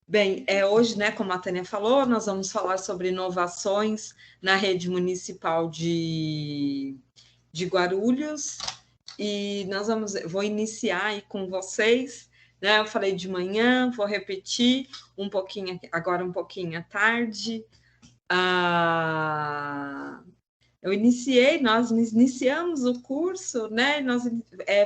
Bem, hoje, né, como a Tânia falou, nós vamos falar sobre inovações na rede municipal de Guarulhos, e vou iniciar aí com vocês, né? Eu falei de manhã, vou repetir um pouquinho agora, um pouquinho à tarde. Nós iniciamos o curso, né? Nós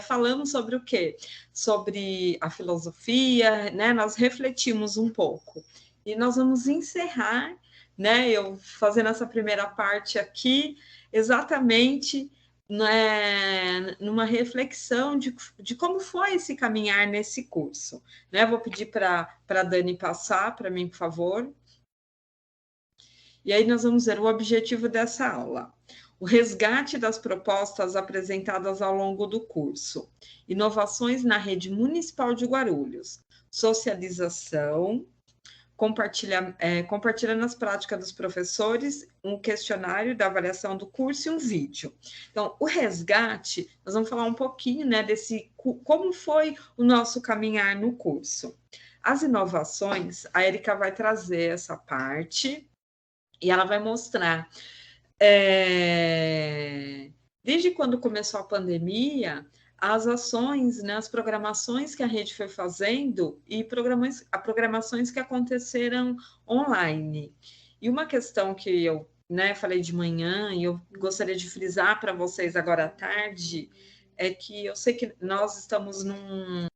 falamos sobre o quê? Sobre a filosofia, né? Nós refletimos um pouco. E nós vamos encerrar, né? Eu fazendo essa primeira parte aqui, exatamente, né, numa reflexão de como foi esse caminhar nesse curso, né? Vou pedir para a Dani passar para mim, por favor. E aí nós vamos ver o objetivo dessa aula. O resgate das propostas apresentadas ao longo do curso. Inovações na rede municipal de Guarulhos. Socialização, compartilhando as práticas dos professores, um questionário da avaliação do curso e um vídeo. Então, o resgate, nós vamos falar um pouquinho, né, como foi o nosso caminhar no curso. As inovações, a Erika vai trazer essa parte, e ela vai mostrar, desde quando começou a pandemia, as ações, né, as programações que a rede foi fazendo e programações que aconteceram online. E uma questão que eu, né, falei de manhã e eu gostaria de frisar para vocês agora à tarde é que eu sei que nós estamos num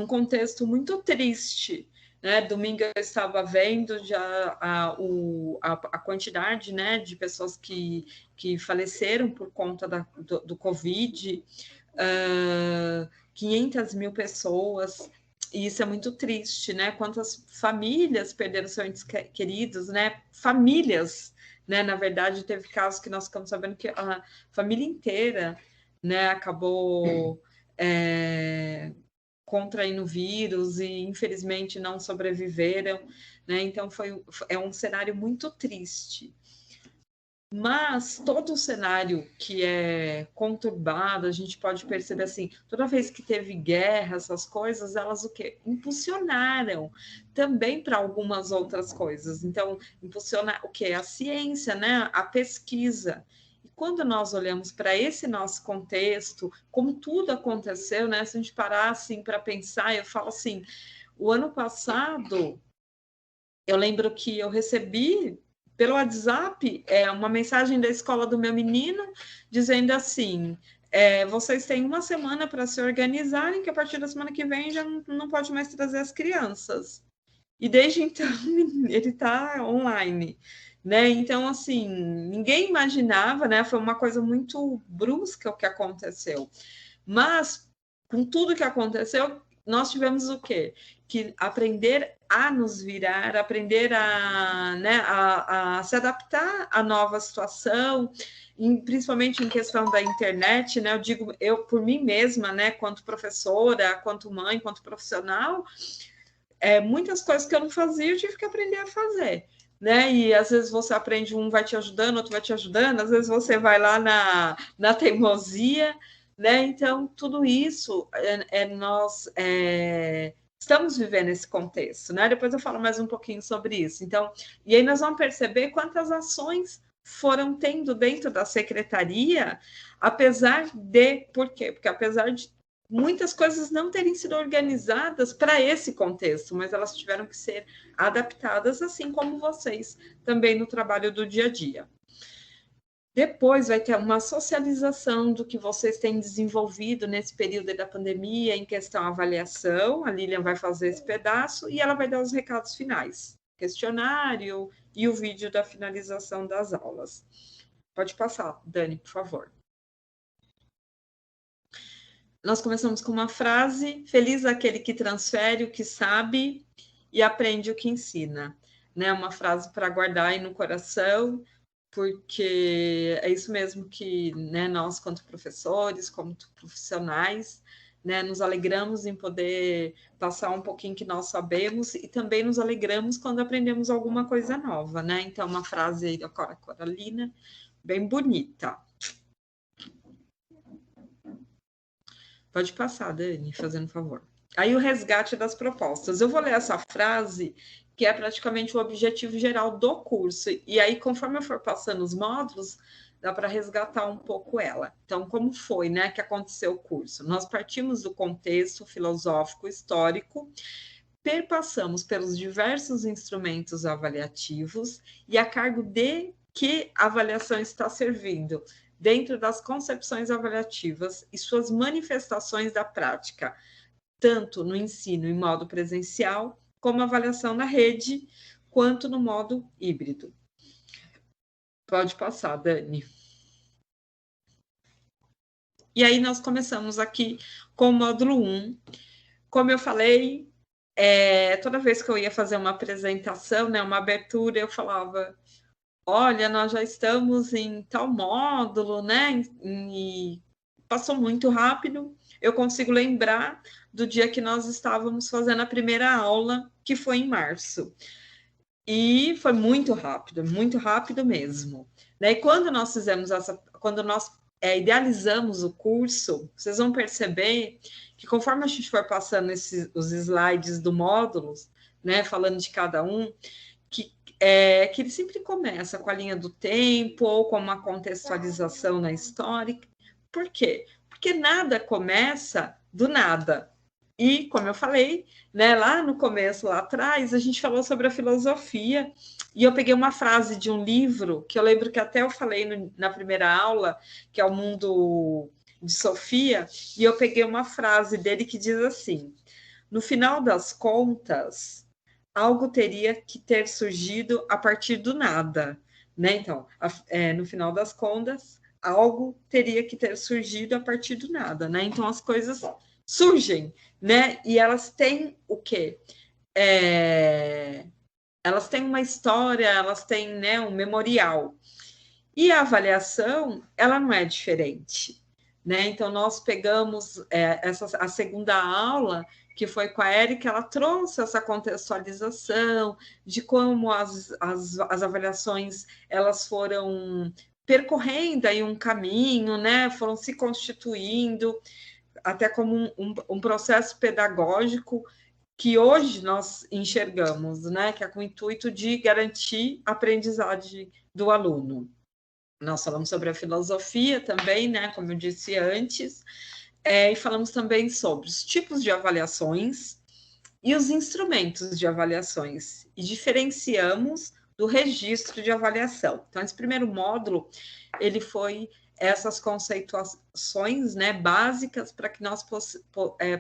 contexto muito triste, né? Domingo eu estava vendo já a quantidade, né, de pessoas que faleceram por conta do Covid, 500 mil pessoas, e isso é muito triste, né? Quantas famílias perderam seus entes queridos, né? Famílias, né? Na verdade, teve casos que nós ficamos sabendo que a família inteira, né, acabou contraindo vírus e infelizmente não sobreviveram, né? Então é um cenário muito triste. Mas todo o cenário que é conturbado, a gente pode perceber assim, toda vez que teve guerra, essas coisas, elas o quê? Impulsionaram também para algumas outras coisas. Então, impulsiona o quê? A ciência, né? A pesquisa. E quando nós olhamos para esse nosso contexto, como tudo aconteceu, né? Se a gente parar assim para pensar, eu falo assim, o ano passado, eu lembro que eu recebi pelo WhatsApp uma mensagem da escola do meu menino dizendo assim: vocês têm uma semana para se organizarem, que a partir da semana que vem já não pode mais trazer as crianças. E desde então ele está online, né? Então, assim, ninguém imaginava, né? Foi uma coisa muito brusca o que aconteceu. Mas, com tudo que aconteceu, nós tivemos o quê? Que aprender a nos virar, aprender a se adaptar à nova situação, principalmente em questão da internet, né? Eu digo, por mim mesma, né? Quanto professora, quanto mãe, quanto profissional, muitas coisas que eu não fazia, eu tive que aprender a fazer. Né? E às vezes você aprende, um vai te ajudando, outro vai te ajudando, às vezes você vai lá na teimosia, né? Então, tudo isso nós estamos vivendo esse contexto, né? Depois eu falo mais um pouquinho sobre isso. Então, e aí nós vamos perceber quantas ações foram tendo dentro da secretaria, apesar de... Por quê? Porque apesar de muitas coisas não terem sido organizadas para esse contexto, mas elas tiveram que ser adaptadas, assim como vocês também no trabalho do dia a dia. Depois vai ter uma socialização do que vocês têm desenvolvido nesse período da pandemia em questão avaliação. A Lilian vai fazer esse pedaço e ela vai dar os recados finais, questionário e o vídeo da finalização das aulas. Pode passar, Dani, por favor. Nós começamos com uma frase: feliz aquele que transfere o que sabe e aprende o que ensina. Né? Uma frase para guardar aí no coração, porque é isso mesmo que, né, nós, quanto professores, como profissionais, né, nos alegramos em poder passar um pouquinho que nós sabemos e também nos alegramos quando aprendemos alguma coisa nova, né? Então, uma frase aí da Cora Coralina, bem bonita. Pode passar, Dani, fazendo favor. Aí o resgate das propostas. Eu vou ler essa frase, que é praticamente o objetivo geral do curso. E aí, conforme eu for passando os módulos, dá para resgatar um pouco ela. Então, como foi, né, que aconteceu o curso? Nós partimos do contexto filosófico histórico, perpassamos pelos diversos instrumentos avaliativos e a cargo de que a avaliação está servindo dentro das concepções avaliativas e suas manifestações da prática, tanto no ensino em modo presencial, como avaliação na rede, quanto no modo híbrido. Pode passar, Dani. E aí nós começamos aqui com o módulo 1. Como eu falei, toda vez que eu ia fazer uma apresentação, né, uma abertura, eu falava, olha, nós já estamos em tal módulo, né, e passou muito rápido. Eu consigo lembrar do dia que nós estávamos fazendo a primeira aula, que foi em março. E foi muito rápido mesmo. E quando nós fizemos quando nós idealizamos o curso, vocês vão perceber que conforme a gente for passando os slides do módulo, né, falando de cada um, que ele sempre começa com a linha do tempo ou com uma contextualização na história. Por quê? Porque nada começa do nada. E, como eu falei, né, lá no começo, lá atrás, a gente falou sobre a filosofia, e eu peguei uma frase de um livro, que eu lembro que até eu falei na primeira aula, que é O Mundo de Sofia, e eu peguei uma frase dele que diz assim, no final das contas, algo teria que ter surgido a partir do nada, né? Então, no final das contas, algo teria que ter surgido a partir do nada, né? Então, as coisas surgem, né? E elas têm o quê? Elas têm uma história, elas têm, né, um memorial. E a avaliação, ela não é diferente, né? Então, nós pegamos a segunda aula, que foi com a Érica, ela trouxe essa contextualização de como as avaliações, elas foram percorrendo aí um caminho, né? Foram se constituindo, até como um processo pedagógico que hoje nós enxergamos, né, que é com o intuito de garantir a aprendizagem do aluno. Nós falamos sobre a filosofia também, né, como eu disse antes, e falamos também sobre os tipos de avaliações e os instrumentos de avaliações, e diferenciamos do registro de avaliação. Então, esse primeiro módulo, ele foi essas conceituações, né, básicas para que nós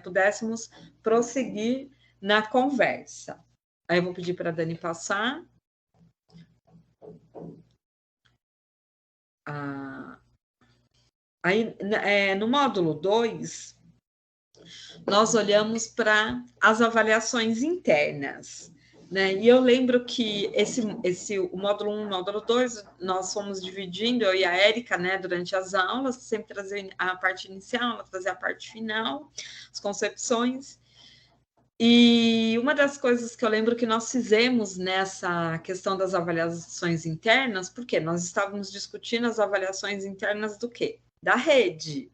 pudéssemos prosseguir na conversa. Aí eu vou pedir para a Dani passar. Aí, no módulo 2, nós olhamos para as avaliações internas, né? E eu lembro que o módulo 1 e o módulo 2, nós fomos dividindo, eu e a Érica, né, durante as aulas, sempre trazia a parte inicial, ela trazia a parte final, as concepções. E uma das coisas que eu lembro que nós fizemos nessa questão das avaliações internas, porque nós estávamos discutindo as avaliações internas do quê? Da rede.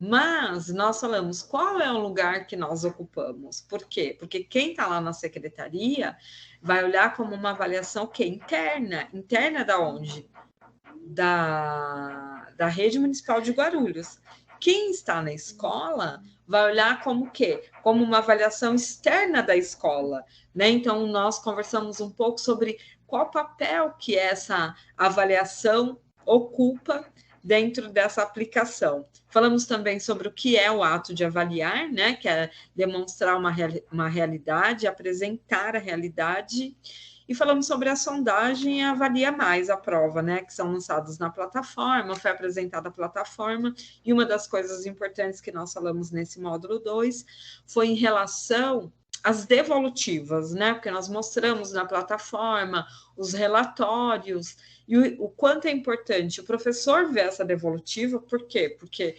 Mas nós falamos qual é o lugar que nós ocupamos. Por quê? Porque quem está lá na secretaria vai olhar como uma avaliação que interna. Interna da onde? Da rede municipal de Guarulhos. Quem está na escola vai olhar como o quê? Como uma avaliação externa da escola, né? Então, nós conversamos um pouco sobre qual papel que essa avaliação ocupa dentro dessa aplicação. Falamos também sobre o que é o ato de avaliar, né? Que é demonstrar uma realidade, apresentar a realidade. E falamos sobre a sondagem e a Avalia Mais, a prova, né? Que são lançados na plataforma, foi apresentada a plataforma, e uma das coisas importantes que nós falamos nesse módulo 2 foi em relação às devolutivas, né? Porque nós mostramos na plataforma os relatórios e o quanto é importante o professor ver essa devolutiva. Por quê? Porque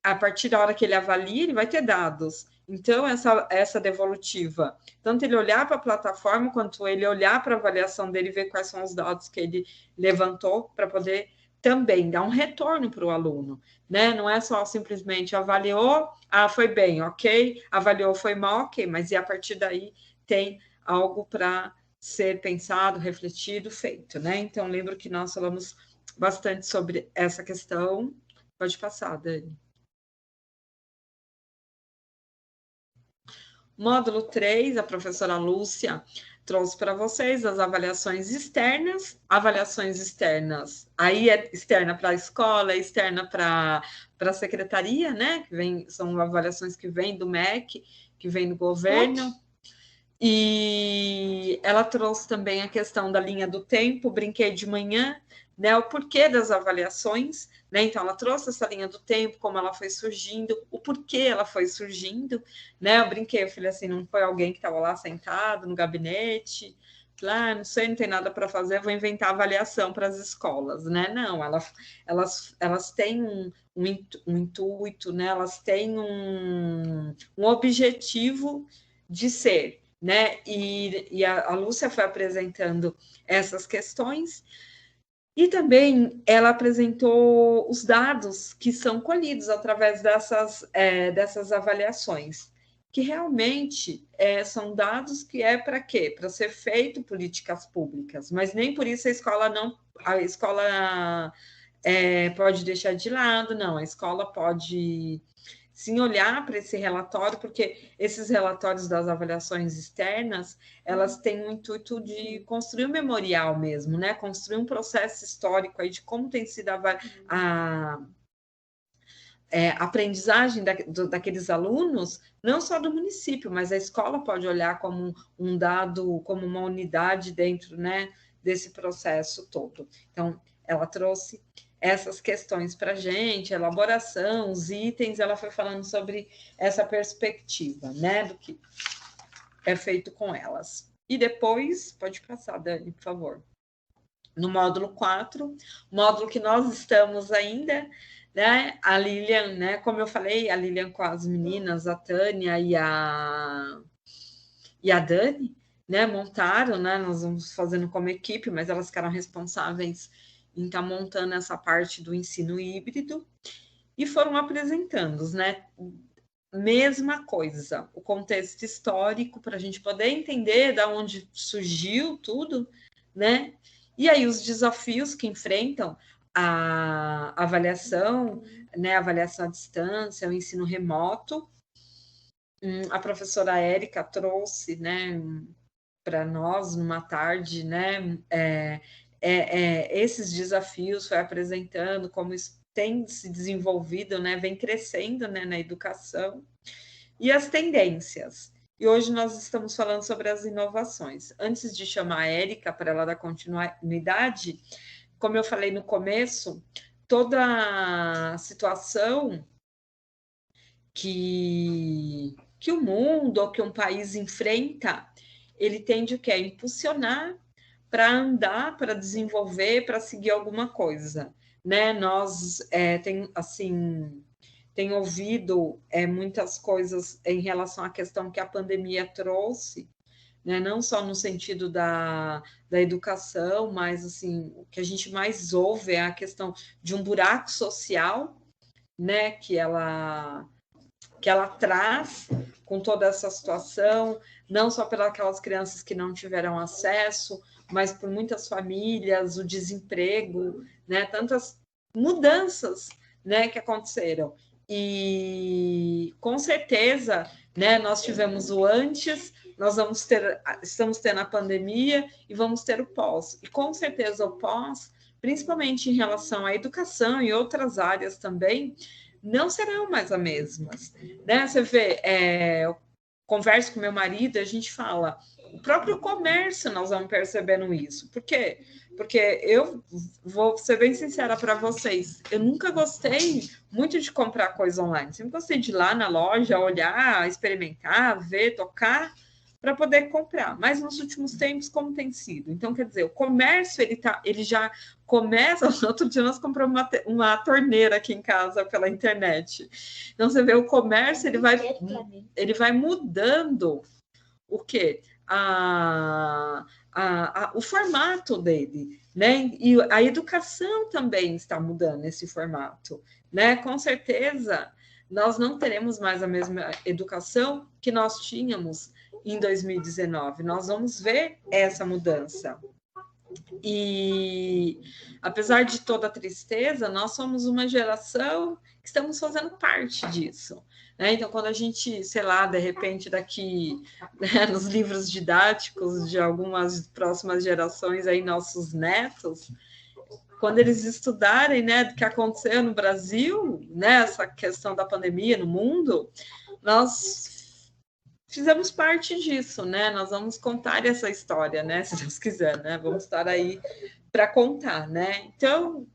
a partir da hora que ele avalia, ele vai ter dados. Então, essa devolutiva, tanto ele olhar para a plataforma, quanto ele olhar para a avaliação dele e ver quais são os dados que ele levantou para poder também dá um retorno para o aluno, né? Não é só simplesmente avaliou, foi bem, ok, avaliou, foi mal, ok, mas e a partir daí tem algo para ser pensado, refletido, feito, né? Então, lembro que nós falamos bastante sobre essa questão. Pode passar, Dani. Módulo 3, a professora Lúcia trouxe para vocês as avaliações externas. Avaliações externas, aí é externa para a escola, é externa para a secretaria, né? Que são avaliações que vêm do MEC, que vêm do governo. E ela trouxe também a questão da linha do tempo, brinquei de manhã, né, o porquê das avaliações, né? Então ela trouxe essa linha do tempo, como ela foi surgindo, o porquê ela foi surgindo, né? Eu brinquei, eu falei assim, não foi alguém que estava lá sentado no gabinete, lá, não sei, não tem nada para fazer, vou inventar avaliação para as escolas, né? Não, elas têm um intuito, né? Elas têm um objetivo de ser, né? E a Lúcia foi apresentando essas questões e também ela apresentou os dados que são colhidos através dessas avaliações, que realmente são dados que para quê? Para ser feito políticas públicas, mas nem por isso a escola pode deixar de lado, não, a escola pode sim olhar para esse relatório, porque esses relatórios das avaliações externas, elas têm o intuito de construir um memorial mesmo, né? Construir um processo histórico aí de como tem sido a aprendizagem daqueles alunos, não só do município, mas a escola pode olhar como um dado, como uma unidade dentro, né, desse processo todo. Então, ela trouxe essas questões para a gente, elaboração, os itens, ela foi falando sobre essa perspectiva, né, do que é feito com elas. E depois, pode passar, Dani, por favor. No módulo 4, módulo que nós estamos ainda, né, a Lilian, né, como eu falei, a Lilian com as meninas, a Tânia e a Dani, né, montaram, né, nós vamos fazendo como equipe, mas elas ficaram responsáveis em estar montando essa parte do ensino híbrido e foram apresentando, né, mesma coisa, o contexto histórico para a gente poder entender de onde surgiu tudo, né, e aí os desafios que enfrentam a avaliação, né, a avaliação à distância, o ensino remoto. A professora Érica trouxe, né, para nós numa tarde, né, esses desafios, foi apresentando como isso tem se desenvolvido, né, vem crescendo, né, na educação, e as tendências. E hoje nós estamos falando sobre as inovações. Antes de chamar a Érica para ela dar continuidade, como eu falei no começo, toda a situação que o mundo ou que um país enfrenta, ele tende o quê? A impulsionar para andar, para desenvolver, para seguir alguma coisa, né? Nós tem ouvido muitas coisas em relação à questão que a pandemia trouxe, né? Não só no sentido da educação, mas assim, o que a gente mais ouve é a questão de um buraco social, né? Que ela traz com toda essa situação, não só pelas aquelas crianças que não tiveram acesso, mas por muitas famílias, o desemprego, né? Tantas mudanças, né, que aconteceram. E com certeza, né, nós tivemos o antes, estamos tendo a pandemia e vamos ter o pós. E com certeza o pós, principalmente em relação à educação e outras áreas também, não serão mais as mesmas, né? Você vê, eu converso com meu marido, a gente fala, o próprio comércio nós vamos percebendo isso. Por quê? Porque eu vou ser bem sincera para vocês, eu nunca gostei muito de comprar coisa online, sempre gostei de ir lá na loja, olhar, experimentar, ver, tocar, para poder comprar. Mas nos últimos tempos, como tem sido? Então, quer dizer, o comércio, ele já começa... Outro dia nós compramos uma torneira aqui em casa pela internet. Então, você vê, o comércio, ele vai mudando o quê? o formato dele, né? E a educação também está mudando esse formato, né? Com certeza, nós não teremos mais a mesma educação que nós tínhamos em 2019. Nós vamos ver essa mudança. E apesar de toda a tristeza, nós somos uma geração que estamos fazendo parte disso. Né? Então, quando a gente, sei lá, de repente, daqui, né, nos livros didáticos de algumas próximas gerações, aí, nossos netos, quando eles estudarem, né, do que aconteceu no Brasil, né, essa questão da pandemia no mundo, nós fizemos parte disso, né? Nós vamos contar essa história, né? Se Deus quiser, né? Vamos estar aí para contar, né? Então,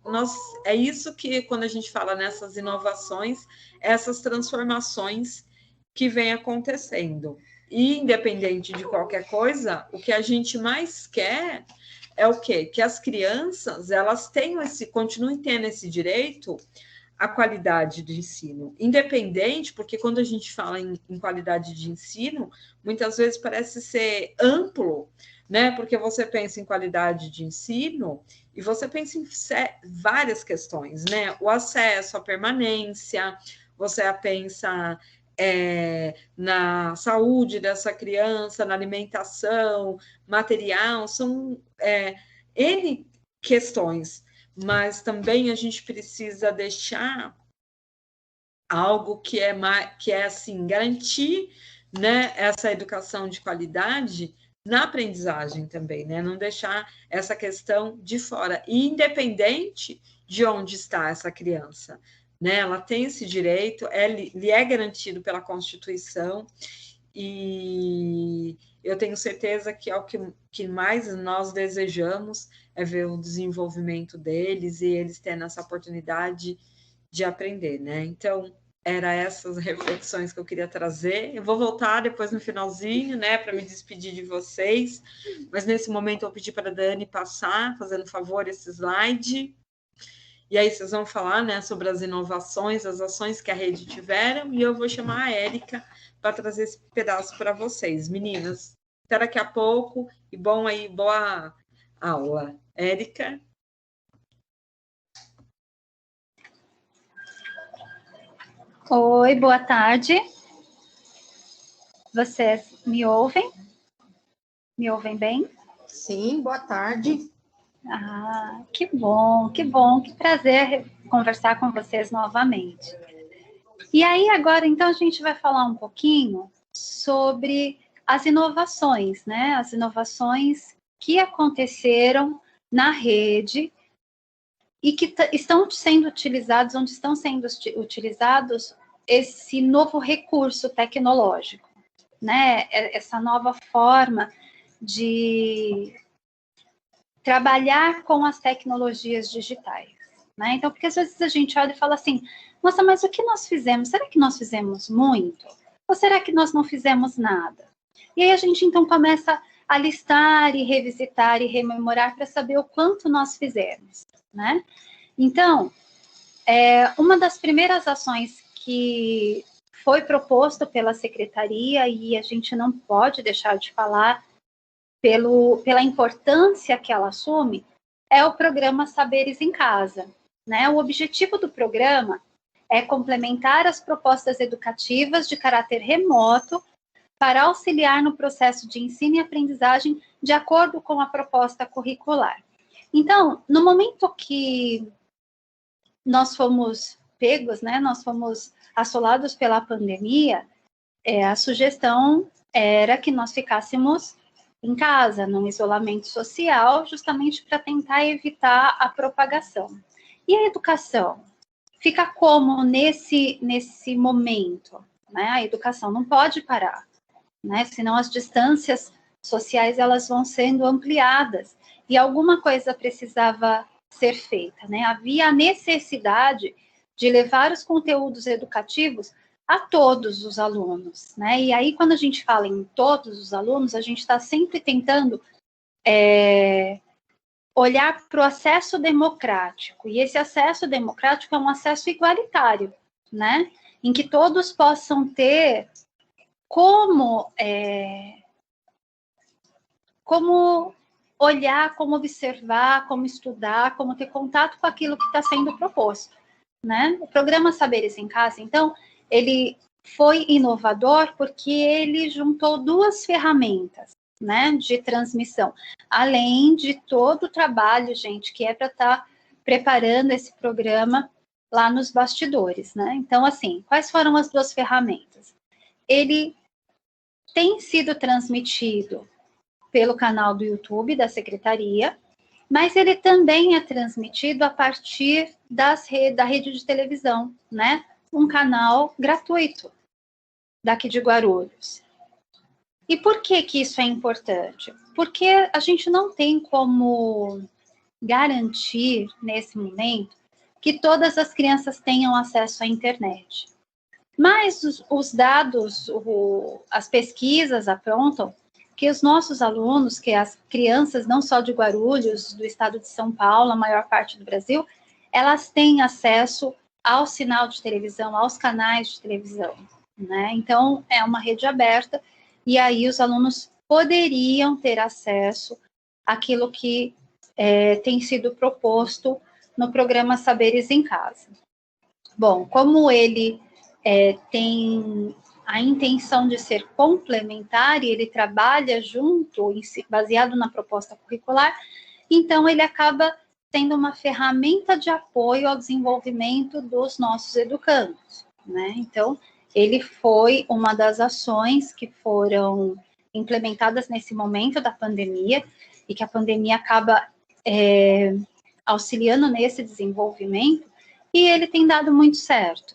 é isso que, quando a gente fala nessas inovações, essas transformações que vem acontecendo. E, independente de qualquer coisa, o que a gente mais quer é o quê? Que as crianças, elas continuem tendo esse direito à qualidade do ensino, independente, porque quando a gente fala em qualidade de ensino, muitas vezes parece ser amplo, né? Porque você pensa em qualidade de ensino e você pensa em várias questões, né? O acesso, a permanência, você pensa na saúde dessa criança, na alimentação, material, são N questões, mas também a gente precisa deixar algo que é assim, garantir, né, essa educação de qualidade na aprendizagem também, né? Não deixar essa questão de fora, independente de onde está essa criança, né? Ela tem esse direito, lhe é garantido pela Constituição, e eu tenho certeza que é o que mais nós desejamos, é ver o desenvolvimento deles e eles tendo essa oportunidade de aprender, né? Então, eram essas reflexões que eu queria trazer. Eu vou voltar depois no finalzinho, né, para me despedir de vocês, mas nesse momento eu pedi para a Dani passar, fazendo favor, esse slide. E aí vocês vão falar, né, sobre as inovações, as ações que a rede tiveram, e eu vou chamar a Érica para trazer esse pedaço para vocês. Meninas, até daqui a pouco, e boa aula. Érica? Oi, boa tarde. Vocês me ouvem? Me ouvem bem? Sim, boa tarde. Ah, que bom, que prazer conversar com vocês novamente. E aí, agora, então, a gente vai falar um pouquinho sobre as inovações, né? As inovações que aconteceram na rede e que estão sendo utilizados, onde estão sendo utilizados esse novo recurso tecnológico, né? Essa nova forma de trabalhar com as tecnologias digitais, né? Então, porque às vezes a gente olha e fala assim, nossa, mas o que nós fizemos? Será que nós fizemos muito? Ou será que nós não fizemos nada? E aí a gente então começa a listar e revisitar e rememorar para saber o quanto nós fizemos, né? Então, uma das primeiras ações que foi proposto pela secretaria, e a gente não pode deixar de falar pela importância que ela assume, é o programa Saberes em Casa, né? O objetivo do programa é complementar as propostas educativas de caráter remoto para auxiliar no processo de ensino e aprendizagem de acordo com a proposta curricular. Então, no momento que nós fomos pegos, né, nós fomos assolados pela pandemia, a sugestão era que nós ficássemos em casa, num isolamento social, justamente para tentar evitar a propagação. E a educação? Fica como nesse momento? Né? A educação não pode parar, né? Senão as distâncias sociais elas vão sendo ampliadas e alguma coisa precisava ser feita, né? Havia a necessidade de levar os conteúdos educativos a todos os alunos, né? E aí, quando a gente fala em todos os alunos, a gente está sempre tentando olhar para o acesso democrático, e esse acesso democrático é um acesso igualitário, né? Em que todos possam ter como como olhar, como observar, como estudar, como ter contato com aquilo que está sendo proposto, né? O programa Saberes em Casa, então, ele foi inovador porque ele juntou duas ferramentas, né, de transmissão, além de todo o trabalho, gente, que é para estar preparando esse programa lá nos bastidores, né? Então, assim, quais foram as duas ferramentas? Ele tem sido transmitido pelo canal do YouTube da Secretaria, mas ele também é transmitido a partir da rede de televisão, né? Um canal gratuito daqui de Guarulhos. E por que que isso é importante? Porque a gente não tem como garantir, nesse momento, que todas as crianças tenham acesso à internet. Mas os dados, as pesquisas apontam que os nossos alunos, que as crianças não só de Guarulhos, do estado de São Paulo, a maior parte do Brasil, elas têm acesso ao sinal de televisão, aos canais de televisão, né? Então, é uma rede aberta, e aí os alunos poderiam ter acesso àquilo que tem sido proposto no programa Saberes em Casa. Bom, como ele tem a intenção de ser complementar e ele trabalha junto, baseado na proposta curricular, então ele acaba sendo uma ferramenta de apoio ao desenvolvimento dos nossos educandos, né? Então, ele foi uma das ações que foram implementadas nesse momento da pandemia e que a pandemia acaba auxiliando nesse desenvolvimento, e ele tem dado muito certo,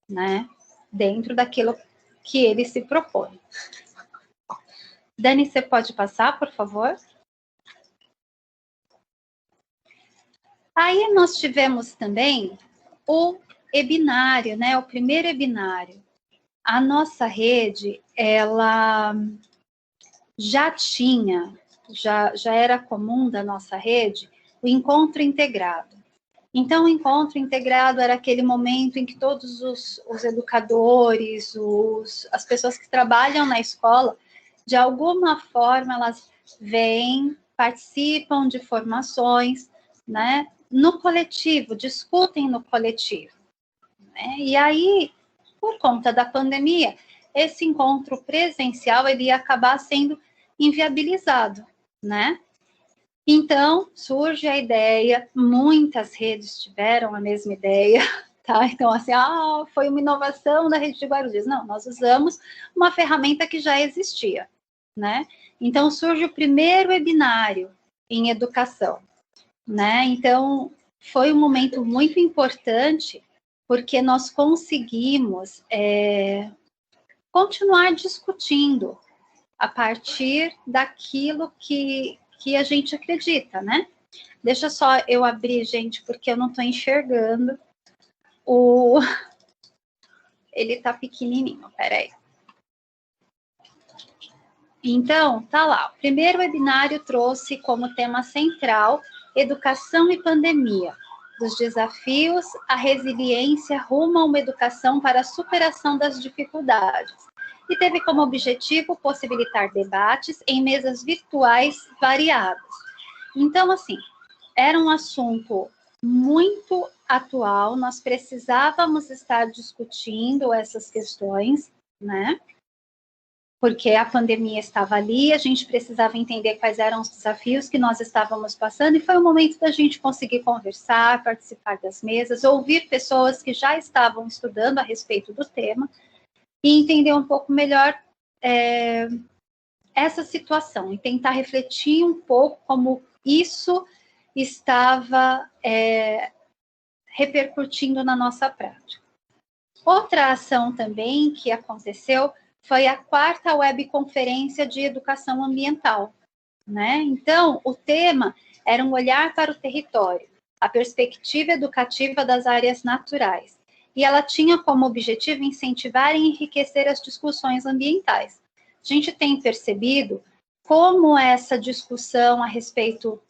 né? Dentro daquilo que ele se propõe. Dani, você pode passar, por favor? Aí nós tivemos também o webinário, né? O primeiro webinário. A nossa rede, ela já tinha, já era comum da nossa rede, o encontro integrado. Então, o encontro integrado era aquele momento em que todos os educadores, as pessoas que trabalham na escola, de alguma forma, elas vêm, participam de formações, né, no coletivo, discutem no coletivo, né? E aí, por conta da pandemia, esse encontro presencial, ele ia acabar sendo inviabilizado, né? Então, surge a ideia, muitas redes tiveram a mesma ideia, tá? Então, assim, foi uma inovação da rede de Guarulhos. Não, nós usamos uma ferramenta que já existia, né? Então, surge o primeiro webinário em educação, né? Então, foi um momento muito importante, porque nós conseguimos continuar discutindo a partir daquilo que a gente acredita, né? Deixa só eu abrir, gente, porque eu não estou enxergando ele tá pequenininho, peraí. Então, tá lá. O primeiro webinário trouxe como tema central educação e pandemia, dos desafios à resiliência rumo a uma educação para a superação das dificuldades. E teve como objetivo possibilitar debates em mesas virtuais variadas. Então, assim, era um assunto muito atual, nós precisávamos estar discutindo essas questões, né? Porque a pandemia estava ali, a gente precisava entender quais eram os desafios que nós estávamos passando, e foi o momento da gente conseguir conversar, participar das mesas, ouvir pessoas que já estavam estudando a respeito do tema, e entender um pouco melhor essa situação, e tentar refletir um pouco como isso estava repercutindo na nossa prática. Outra ação também que aconteceu foi a 4ª webconferência de educação ambiental, né? Então, o tema era um olhar para o território, a perspectiva educativa das áreas naturais. E ela tinha como objetivo incentivar e enriquecer as discussões ambientais. A gente tem percebido como essa discussão a respeito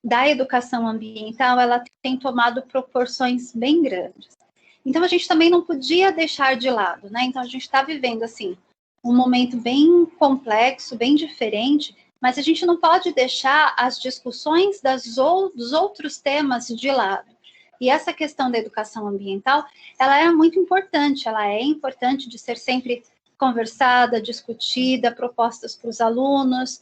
da educação ambiental, ela tem tomado proporções bem grandes. Então, a gente também não podia deixar de lado, né? Então, a gente está vivendo, assim, um momento bem complexo, bem diferente, mas a gente não pode deixar as discussões dos outros temas de lado. E essa questão da educação ambiental, ela é muito importante, ela é importante de ser sempre conversada, discutida, propostas para os alunos,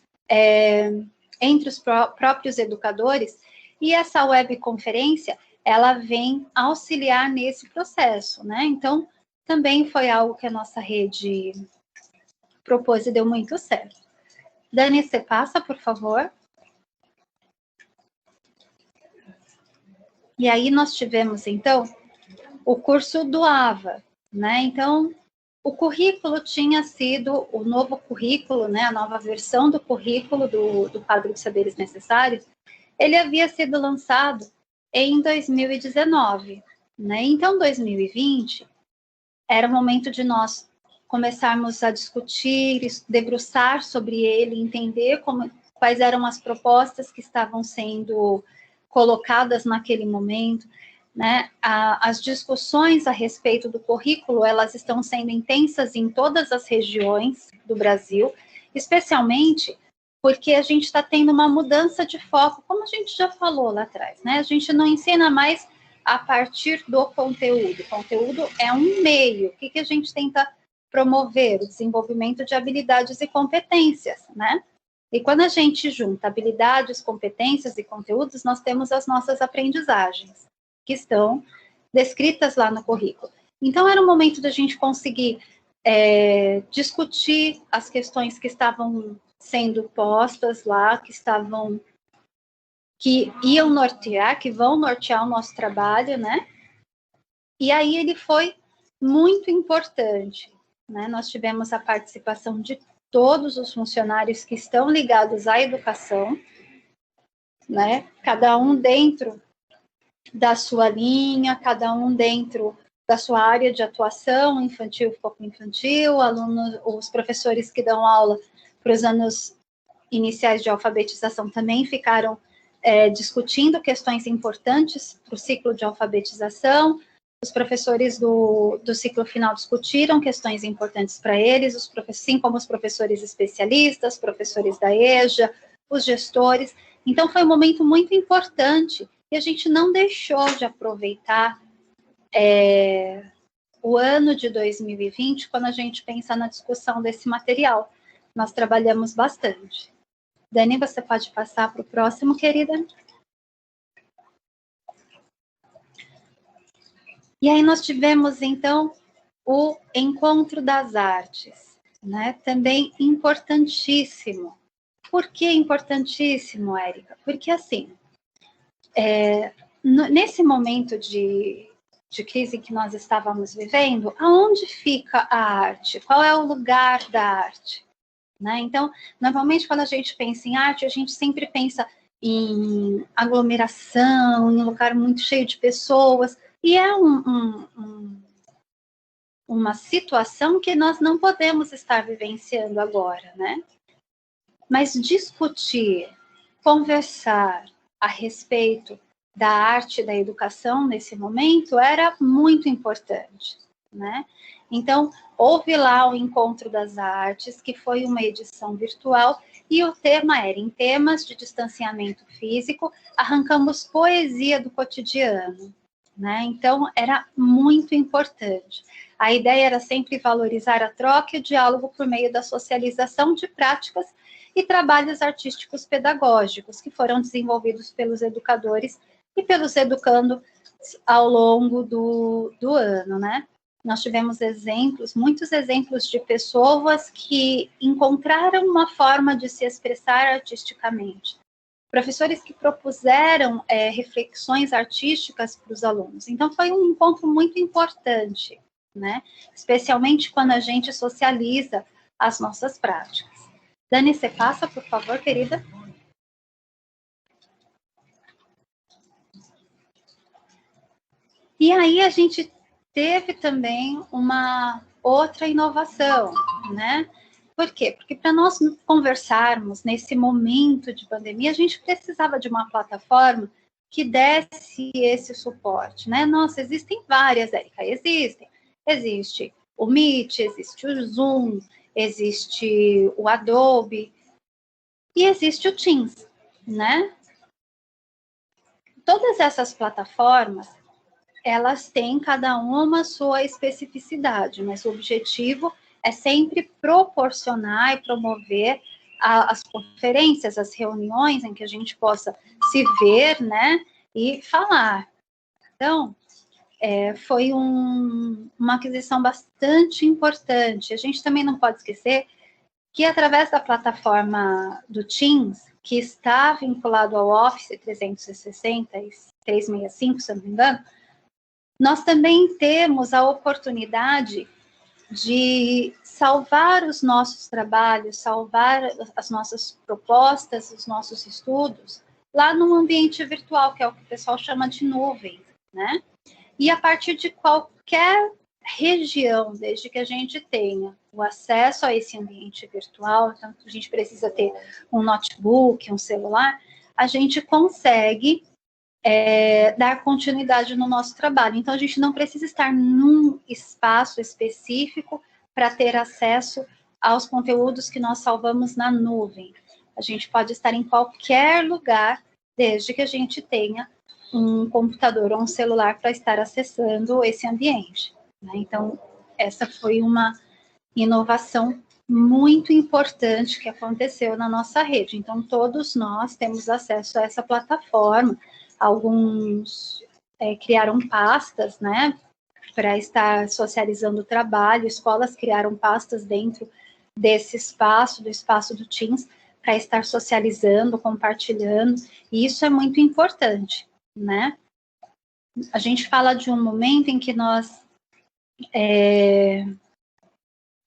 entre os próprios educadores, e essa webconferência, ela vem auxiliar nesse processo, né? Então, também foi algo que a nossa rede propôs e deu muito certo. Dani, você passa, por favor. E aí nós tivemos, então, o curso do AVA, né? Então, o currículo tinha sido, o novo currículo, né? A nova versão do currículo do quadro de saberes necessários, ele havia sido lançado em 2019, né? Então, 2020 era o momento de nós começarmos a discutir, debruçar sobre ele, entender quais eram as propostas que estavam sendo colocadas naquele momento, né? As discussões a respeito do currículo, elas estão sendo intensas em todas as regiões do Brasil, especialmente porque a gente está tendo uma mudança de foco, como a gente já falou lá atrás, né? A gente não ensina mais a partir do conteúdo. O conteúdo é um meio. O que a gente tenta promover? O desenvolvimento de habilidades e competências, né? E quando a gente junta habilidades, competências e conteúdos, nós temos as nossas aprendizagens, que estão descritas lá no currículo. Então, era o momento da gente conseguir discutir as questões que estavam sendo postas lá, que iam nortear, que vão nortear o nosso trabalho, né? E aí ele foi muito importante, né? Nós tivemos a participação de todos os funcionários que estão ligados à educação, né? Cada um dentro da sua linha, cada um dentro da sua área de atuação, infantil, foco infantil, alunos, os professores que dão aula para os anos iniciais de alfabetização também ficaram discutindo questões importantes para o ciclo de alfabetização. Os professores do ciclo final discutiram questões importantes para eles, assim como os professores especialistas, professores da EJA, os gestores. Então, foi um momento muito importante e a gente não deixou de aproveitar o ano de 2020 quando a gente pensa na discussão desse material. Nós trabalhamos bastante. Dani, você pode passar para o próximo, querida? E aí nós tivemos, então, o Encontro das Artes, né? Também importantíssimo. Por que importantíssimo, Érica? Porque, assim, nesse momento de crise que nós estávamos vivendo, aonde fica a arte? Qual é o lugar da arte? Né? Então, normalmente, quando a gente pensa em arte, a gente sempre pensa em aglomeração, em um lugar muito cheio de pessoas, e é uma situação que nós não podemos estar vivenciando agora, né? Mas discutir, conversar a respeito da arte e da educação nesse momento era muito importante, né? Então, houve lá o Encontro das Artes, que foi uma edição virtual, e o tema era, em temas de distanciamento físico, arrancamos poesia do cotidiano, né? Então, era muito importante. A ideia era sempre valorizar a troca e o diálogo por meio da socialização de práticas e trabalhos artísticos pedagógicos, que foram desenvolvidos pelos educadores e pelos educandos ao longo do ano, né? Nós tivemos exemplos, muitos exemplos de pessoas que encontraram uma forma de se expressar artisticamente. Professores que propuseram reflexões artísticas para os alunos. Então, foi um encontro muito importante, né? Especialmente quando a gente socializa as nossas práticas. Dani, você passa, por favor, querida? E aí a gente teve também uma outra inovação, né? Por quê? Porque para nós conversarmos nesse momento de pandemia, a gente precisava de uma plataforma que desse esse suporte, né? Nossa, existem várias, Érica, existem. Existe o Meet, existe o Zoom, existe o Adobe, E existe o Teams, né? Todas essas plataformas, elas têm cada uma sua especificidade, mas o objetivo é sempre proporcionar e promover as conferências, as reuniões em que a gente possa se ver, né, e falar. Então, foi uma aquisição bastante importante. A gente também não pode esquecer que através da plataforma do Teams, que está vinculado ao Office 360 e 365, se eu não me engano, nós também temos a oportunidade de salvar os nossos trabalhos, salvar as nossas propostas, os nossos estudos, lá no ambiente virtual, que é o que o pessoal chama de nuvem, né? E a partir de qualquer região, desde que a gente tenha o acesso a esse ambiente virtual, então a gente precisa ter um notebook, um celular, a gente consegue dar continuidade no nosso trabalho. Então, a gente não precisa estar num espaço específico para ter acesso aos conteúdos que nós salvamos na nuvem. A gente pode estar em qualquer lugar, desde que a gente tenha um computador ou um celular para estar acessando esse ambiente, né? Então, essa foi uma inovação muito importante que aconteceu na nossa rede. Então, todos nós temos acesso a essa plataforma. Alguns criaram pastas, né, para estar socializando o trabalho. Escolas criaram pastas dentro desse espaço, do espaço do Teams, para estar socializando, compartilhando. E isso é muito importante, né? A gente fala de um momento em que nós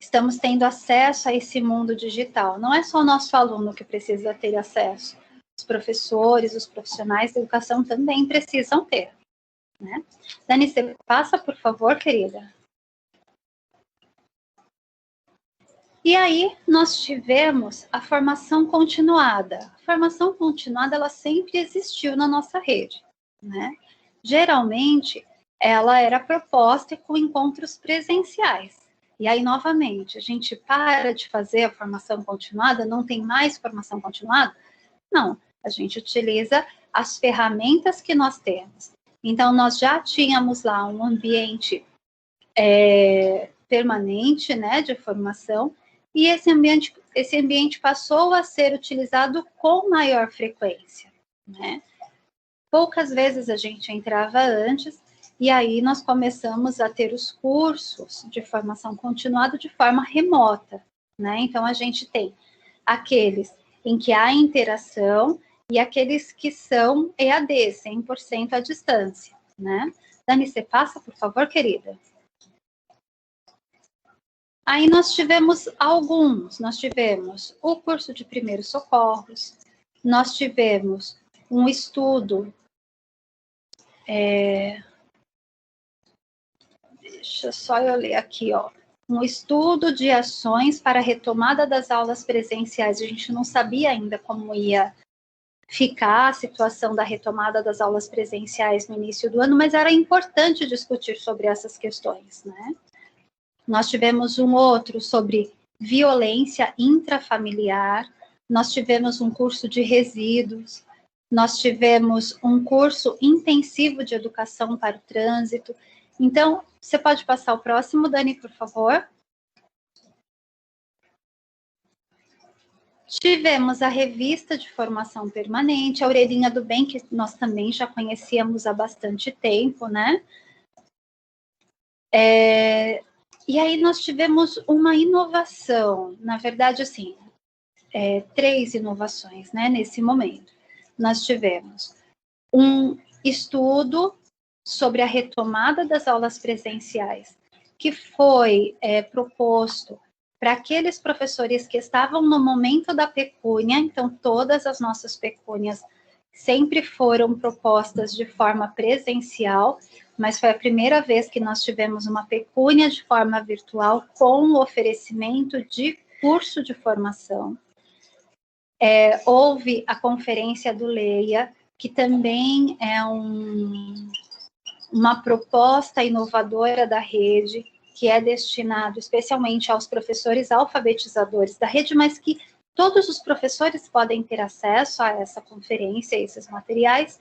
estamos tendo acesso a esse mundo digital. Não é só o nosso aluno que precisa ter acesso. Os professores, os profissionais da educação também precisam ter, né? Dani, você passa, por favor, querida. E aí, nós tivemos a formação continuada. A formação continuada, ela sempre existiu na nossa rede, né? Geralmente, ela era proposta com encontros presenciais. E aí, novamente, a gente para de fazer a formação continuada, não tem mais formação continuada? Não, a gente utiliza as ferramentas que nós temos. Então, nós já tínhamos lá um ambiente permanente, né, de formação, e esse ambiente passou a ser utilizado com maior frequência, né? Poucas vezes a gente entrava antes, e aí nós começamos a ter os cursos de formação continuada de forma remota, né? Então, a gente tem aqueles em que há interação e aqueles que são EAD, 100% à distância, né? Dani, você passa, por favor, querida? Aí nós tivemos nós tivemos o curso de primeiros socorros, nós tivemos um estudo, deixa só eu ler aqui, ó, um estudo de ações para a retomada das aulas presenciais. A gente não sabia ainda como ia ficar a situação da retomada das aulas presenciais no início do ano, mas era importante discutir sobre essas questões, né? Nós tivemos um outro sobre violência intrafamiliar, nós tivemos um curso de resíduos, nós tivemos um curso intensivo de educação para o trânsito. Então, você pode passar o próximo, Dani, por favor? Tivemos a revista de formação permanente, a Orelhinha do Bem, que nós também já conhecíamos há bastante tempo, né? E aí nós tivemos uma inovação, na verdade, assim, 3 inovações, né, nesse momento. Nós tivemos um estudo sobre a retomada das aulas presenciais, que foi proposto para aqueles professores que estavam no momento da pecúnia. Então, todas as nossas pecúnias sempre foram propostas de forma presencial, mas foi a primeira vez que nós tivemos uma pecúnia de forma virtual com o oferecimento de curso de formação. Houve a conferência do Leia, que também é uma proposta inovadora da rede, que é destinado especialmente aos professores alfabetizadores da rede, mas que Todos os professores podem ter acesso a essa conferência, a esses materiais,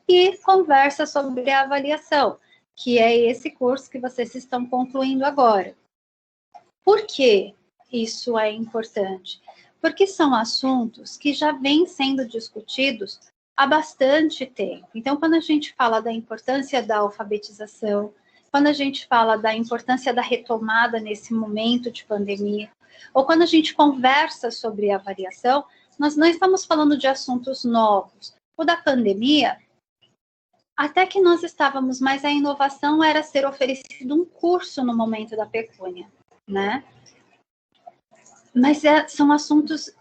e conversa sobre a avaliação, que é esse curso que vocês estão concluindo agora. Por que isso é importante? Porque são assuntos que já vêm sendo discutidos há bastante tempo. Então, quando a gente fala da importância da alfabetização, quando a gente fala da importância da retomada nesse momento de pandemia, ou quando a gente conversa sobre avaliação, nós não estamos falando de assuntos novos. O da pandemia, até que nós estávamos, mas a inovação era ser oferecido um curso no momento da pecúnia, né? Mas são assuntos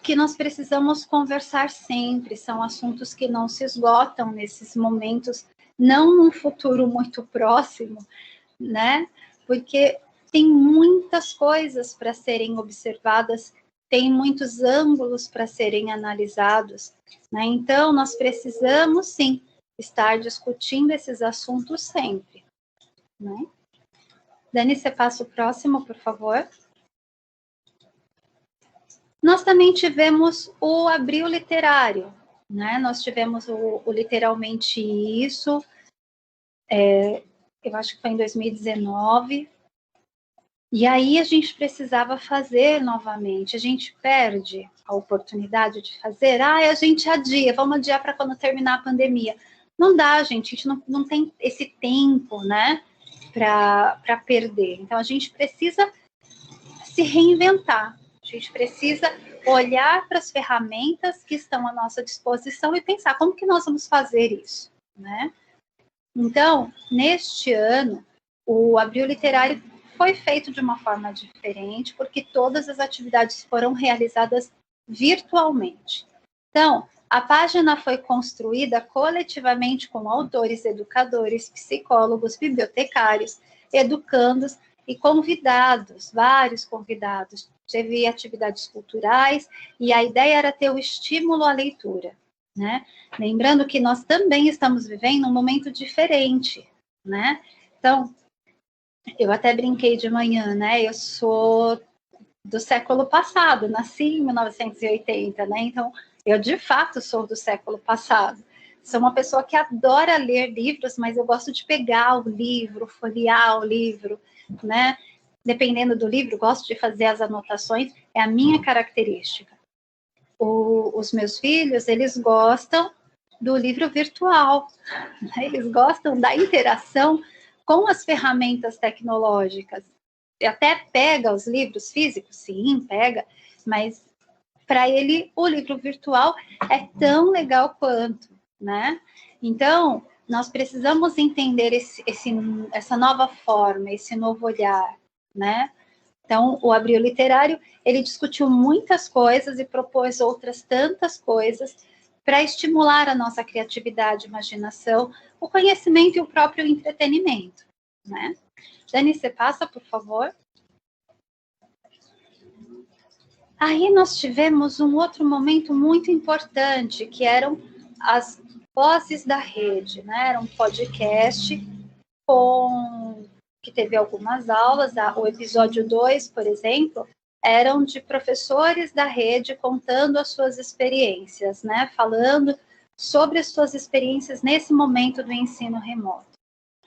que nós precisamos conversar sempre, são assuntos que não se esgotam nesses momentos, não num futuro muito próximo, né? Porque tem muitas coisas para serem observadas, tem muitos ângulos para serem analisados, né? Então, nós precisamos, sim, estar discutindo esses assuntos sempre, né? Dani, você passa o próximo, por favor. Nós também tivemos o Abril Literário, né? Nós tivemos o Literalmente Isso, eu acho que foi em 2019, e aí a gente precisava fazer novamente, a gente perde a oportunidade de fazer, a gente adia, vamos adiar para quando terminar a pandemia. Não dá, gente, a gente não tem esse tempo, né, para perder. Então, a gente precisa se reinventar, a gente precisa olhar para as ferramentas que estão à nossa disposição e pensar como que nós vamos fazer isso, né? Então, neste ano, o Abril Literário foi feito de uma forma diferente, porque todas as atividades foram realizadas virtualmente. Então, a página foi construída coletivamente com autores, educadores, psicólogos, bibliotecários, educandos e convidados, vários convidados. Teve atividades culturais e a ideia era ter o estímulo à leitura, né? Lembrando que nós também estamos vivendo um momento diferente, né? Então, eu até brinquei de manhã, né? Eu sou do século passado, nasci em 1980, né? Então, eu de fato sou do século passado. Sou uma pessoa que adora ler livros, mas eu gosto de pegar o livro, folhear o livro, né? Dependendo do livro, gosto de fazer as anotações, é a minha característica. Os meus filhos, eles gostam do livro virtual, né? Eles gostam da interação com as ferramentas tecnológicas. Até pega os livros físicos, sim, pega, mas para ele o livro virtual é tão legal quanto, né? Então, nós precisamos entender essa nova forma, esse novo olhar, né? Então, o Abril Literário, ele discutiu muitas coisas e propôs outras tantas coisas para estimular a nossa criatividade, imaginação, o conhecimento e o próprio entretenimento, né? Dani, você passa, por favor. Aí nós tivemos um outro momento muito importante, que eram as vozes da rede, né? Era um podcast que teve algumas aulas. O episódio 2, por exemplo, eram de professores da rede contando as suas experiências, né? Falando sobre as suas experiências nesse momento do ensino remoto.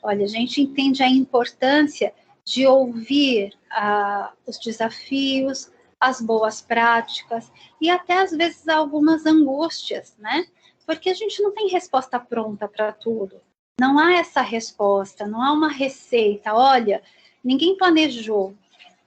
Olha, a gente entende a importância de ouvir os desafios, as boas práticas e até, às vezes, algumas angústias, né? Porque a gente não tem resposta pronta para tudo. Não há essa resposta, não há uma receita. Olha, ninguém planejou.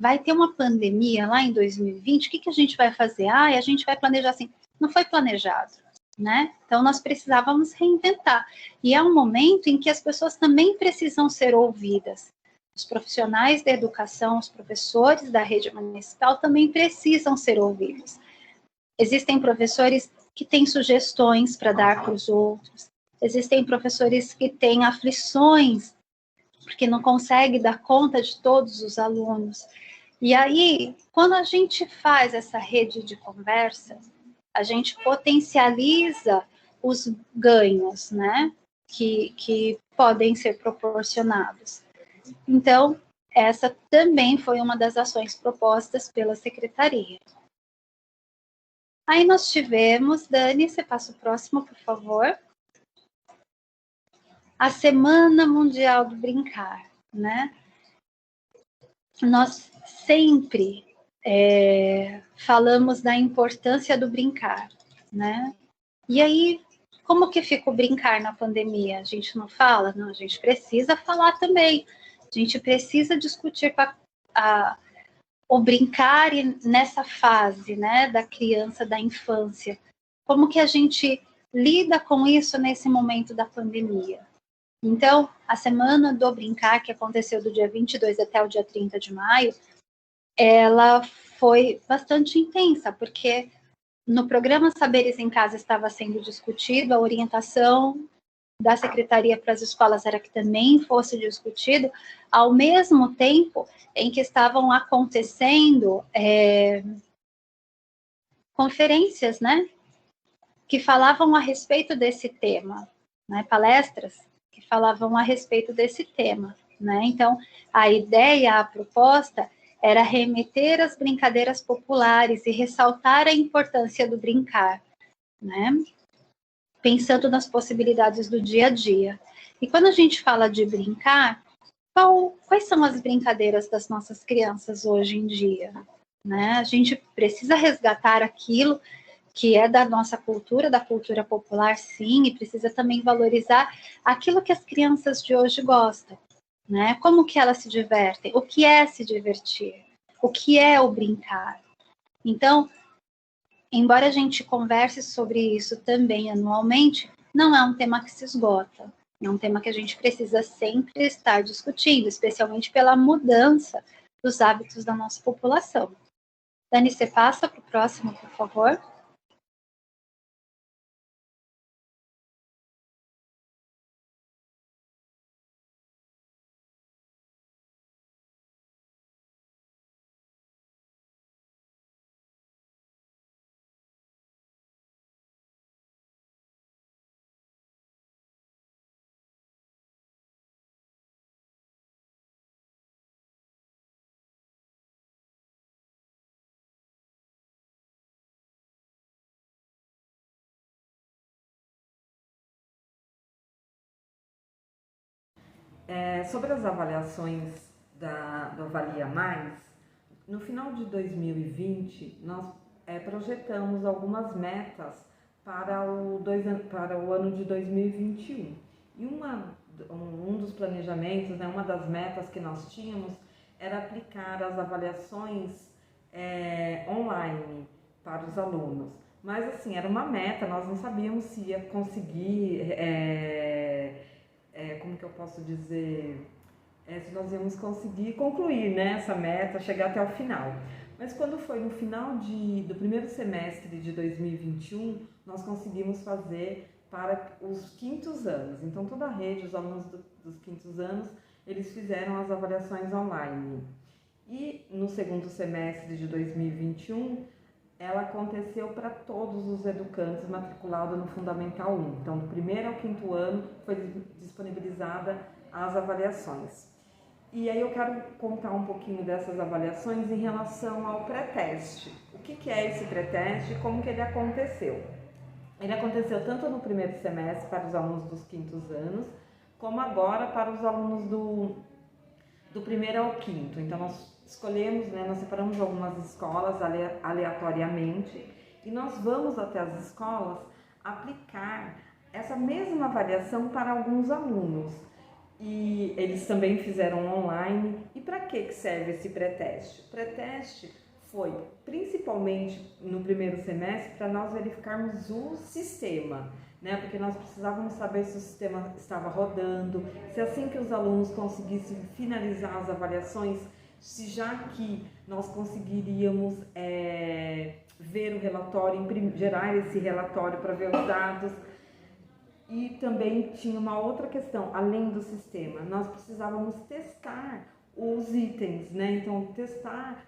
Vai ter uma pandemia lá em 2020, o que a gente vai fazer? A gente vai planejar assim. Não foi planejado, né? Então, nós precisávamos reinventar. E é um momento em que as pessoas também precisam ser ouvidas. Os profissionais da educação, os professores da rede municipal também precisam ser ouvidos. Existem professores que têm sugestões para dar para os outros. Existem professores que têm aflições, porque não conseguem dar conta de todos os alunos. E aí, quando a gente faz essa rede de conversa, a gente potencializa os ganhos, né, que podem ser proporcionados. Então, essa também foi uma das ações propostas pela secretaria. Aí nós tivemos, Dani, você passa o próximo, por favor. A Semana Mundial do Brincar, né? Nós sempre falamos da importância do brincar, né? E aí, como que fica o brincar na pandemia? A gente não fala? Não, a gente precisa falar também. A gente precisa discutir o brincar nessa fase, né, da criança, da infância. Como que a gente lida com isso nesse momento da pandemia? Então, a Semana do Brincar, que aconteceu do dia 22 até o dia 30 de maio, ela foi bastante intensa, porque no programa Saberes em Casa estava sendo discutido, a orientação da Secretaria para as escolas era que também fosse discutido, ao mesmo tempo em que estavam acontecendo conferências, né, que falavam a respeito desse tema, né, palestras que falavam a respeito desse tema, né. Então, a ideia, a proposta era remeter às brincadeiras populares e ressaltar a importância do brincar, né, pensando nas possibilidades do dia a dia. E quando a gente fala de brincar, quais são as brincadeiras das nossas crianças hoje em dia? Né? A gente precisa resgatar aquilo que é da nossa cultura, da cultura popular, sim, e precisa também valorizar aquilo que as crianças de hoje gostam. Né? Como que elas se divertem? O que é se divertir? O que é o brincar? Então, embora a gente converse sobre isso também anualmente, não é um tema que se esgota. É um tema que a gente precisa sempre estar discutindo, especialmente pela mudança dos hábitos da nossa população. Dani, você passa para o próximo, por favor. Sobre as avaliações do Avalia Mais, no final de 2020, nós projetamos algumas metas para o ano de 2021. E um dos planejamentos, né, uma das metas que nós tínhamos, era aplicar as avaliações online para os alunos. Mas, assim, era uma meta, nós não sabíamos se ia conseguir... como que eu posso dizer, se nós íamos conseguir concluir, né, essa meta, chegar até o final. Mas quando foi no final do primeiro semestre de 2021, nós conseguimos fazer para os quintos anos. Então, toda a rede, os alunos dos quintos anos, eles fizeram as avaliações online. E no segundo semestre de 2021, ela aconteceu para todos os educantes matriculados no Fundamental 1. Então, do primeiro ao quinto ano, foi disponibilizada as avaliações. E aí eu quero contar um pouquinho dessas avaliações em relação ao pré-teste. O que é esse pré-teste e como que ele aconteceu? Ele aconteceu tanto no primeiro semestre para os alunos dos quintos anos, como agora para os alunos do primeiro ao quinto. Então, nós escolhemos, né, nós separamos algumas escolas aleatoriamente e nós vamos até as escolas aplicar essa mesma avaliação para alguns alunos. E eles também fizeram online. E para que serve esse pré-teste? O pré-teste foi principalmente no primeiro semestre para nós verificarmos o sistema, né? Porque nós precisávamos saber se o sistema estava rodando, se assim que os alunos conseguissem finalizar as avaliações, se já que nós conseguiríamos ver o relatório, gerar esse relatório para ver os dados. E também tinha uma outra questão, além do sistema, nós precisávamos testar os itens, né? Então, testar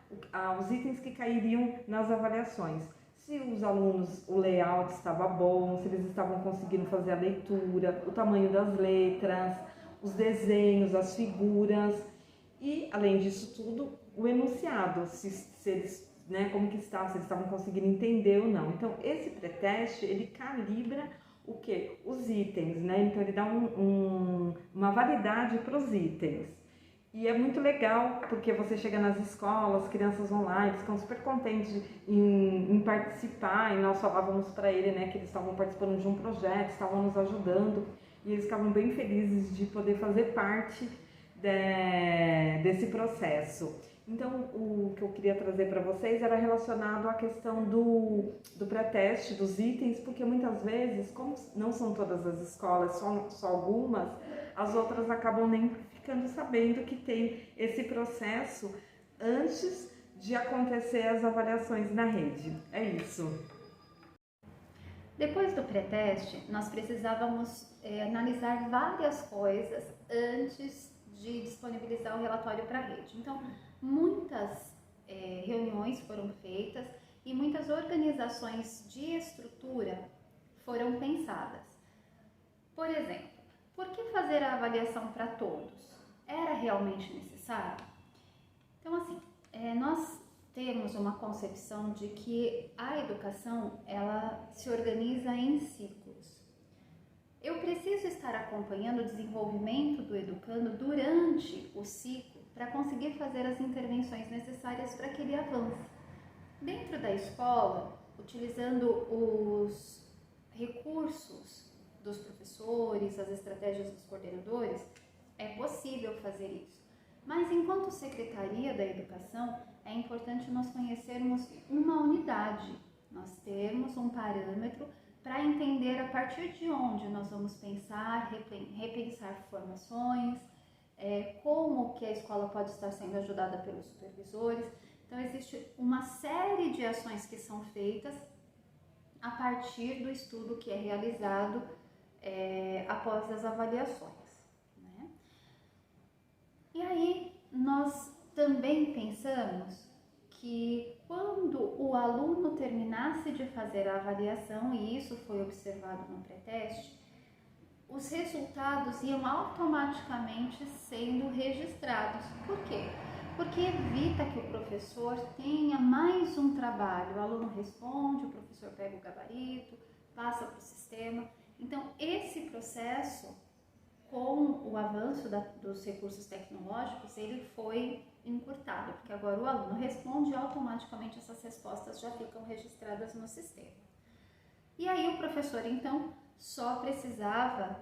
os itens que cairiam nas avaliações. Se os alunos, o layout estava bom, se eles estavam conseguindo fazer a leitura, o tamanho das letras, os desenhos, as figuras e, além disso tudo, o enunciado, se eles né, como que estava, se eles estavam conseguindo entender ou não. Então, esse pré-teste, ele calibra o quê? Os itens, né? Então, ele dá uma validade para os itens. E é muito legal, porque você chega nas escolas, crianças online ficam super contentes em participar, e nós falávamos para ele, né, que eles estavam participando de um projeto, estavam nos ajudando, e eles ficavam bem felizes de poder fazer parte desse processo. Então, o que eu queria trazer para vocês era relacionado à questão do pré-teste, dos itens, porque muitas vezes, como não são todas as escolas, só algumas, as outras acabam nem ficando sabendo que tem esse processo antes de acontecer as avaliações na rede. É isso. Depois do pré-teste, nós precisávamos analisar várias coisas antes de disponibilizar o relatório para a rede. Então, muitas reuniões foram feitas e muitas organizações de estrutura foram pensadas. Por exemplo, por que fazer a avaliação para todos? Era realmente necessário? Então, assim, nós temos uma concepção de que a educação, ela se organiza em ciclos. Eu preciso estar acompanhando o desenvolvimento do educando durante o ciclo para conseguir fazer as intervenções necessárias para que ele avance. Dentro da escola, utilizando os recursos dos professores, as estratégias dos coordenadores, é possível fazer isso. Mas enquanto Secretaria da Educação, é importante nós conhecermos uma unidade, nós termos um parâmetro para entender a partir de onde nós vamos pensar, repensar formações, como que a escola pode estar sendo ajudada pelos supervisores. Então, existe uma série de ações que são feitas a partir do estudo que é realizado após as avaliações, né? E aí, nós também pensamos que quando o aluno terminasse de fazer a avaliação, e isso foi observado no pré-teste, os resultados iam automaticamente sendo registrados. Por quê? Porque evita que o professor tenha mais um trabalho. O aluno responde, o professor pega o gabarito, passa para o sistema. Então, esse processo, com o avanço dos recursos tecnológicos, ele foi encurtado, porque agora o aluno responde e automaticamente essas respostas já ficam registradas no sistema. E aí o professor, então, só precisava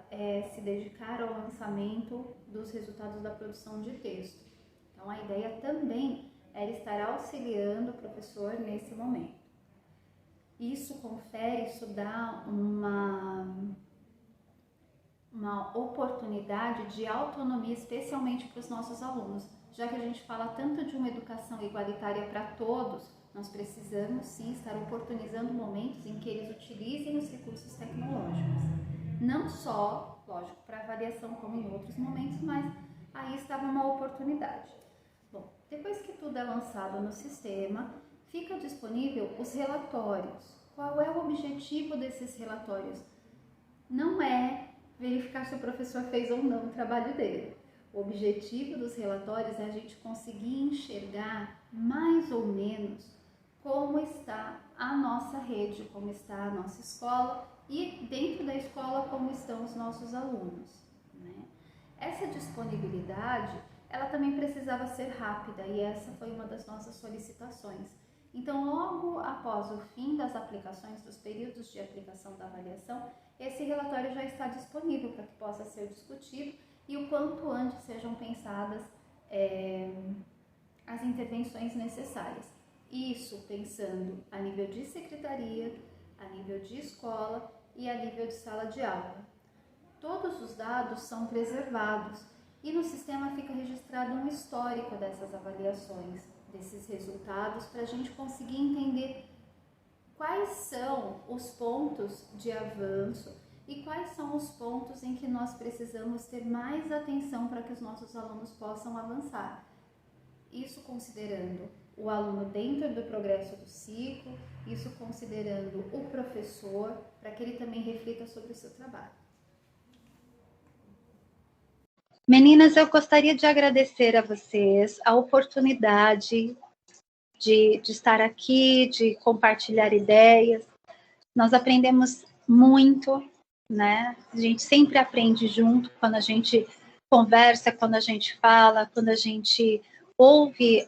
se dedicar ao lançamento dos resultados da produção de texto. Então, a ideia também era estar auxiliando o professor nesse momento. Isso confere, isso dá uma oportunidade de autonomia, especialmente para os nossos alunos. Já que a gente fala tanto de uma educação igualitária para todos, nós precisamos sim estar oportunizando momentos em que eles utilizem os recursos tecnológicos. Não só, lógico, para avaliação como em outros momentos, mas aí estava uma oportunidade. Bom, depois que tudo é lançado no sistema, fica disponível os relatórios. Qual é o objetivo desses relatórios? Não é verificar se o professor fez ou não o trabalho dele. O objetivo dos relatórios é a gente conseguir enxergar mais ou menos como está a nossa rede, como está a nossa escola e dentro da escola como estão os nossos alunos, né? Essa disponibilidade, ela também precisava ser rápida e essa foi uma das nossas solicitações. Então, logo após o fim das aplicações, dos períodos de aplicação da avaliação, esse relatório já está disponível para que possa ser discutido e o quanto antes sejam pensadas as intervenções necessárias. Isso pensando a nível de secretaria, a nível de escola e a nível de sala de aula. Todos os dados são preservados e no sistema fica registrado um histórico dessas avaliações, desses resultados, para a gente conseguir entender quais são os pontos de avanço e quais são os pontos em que nós precisamos ter mais atenção para que os nossos alunos possam avançar. Isso considerando o aluno dentro do progresso do ciclo, isso considerando o professor, para que ele também reflita sobre o seu trabalho. Meninas, eu gostaria de agradecer a vocês a oportunidade de estar aqui, de compartilhar ideias. Nós aprendemos muito, né? A gente sempre aprende junto quando a gente conversa, quando a gente fala, quando a gente ouve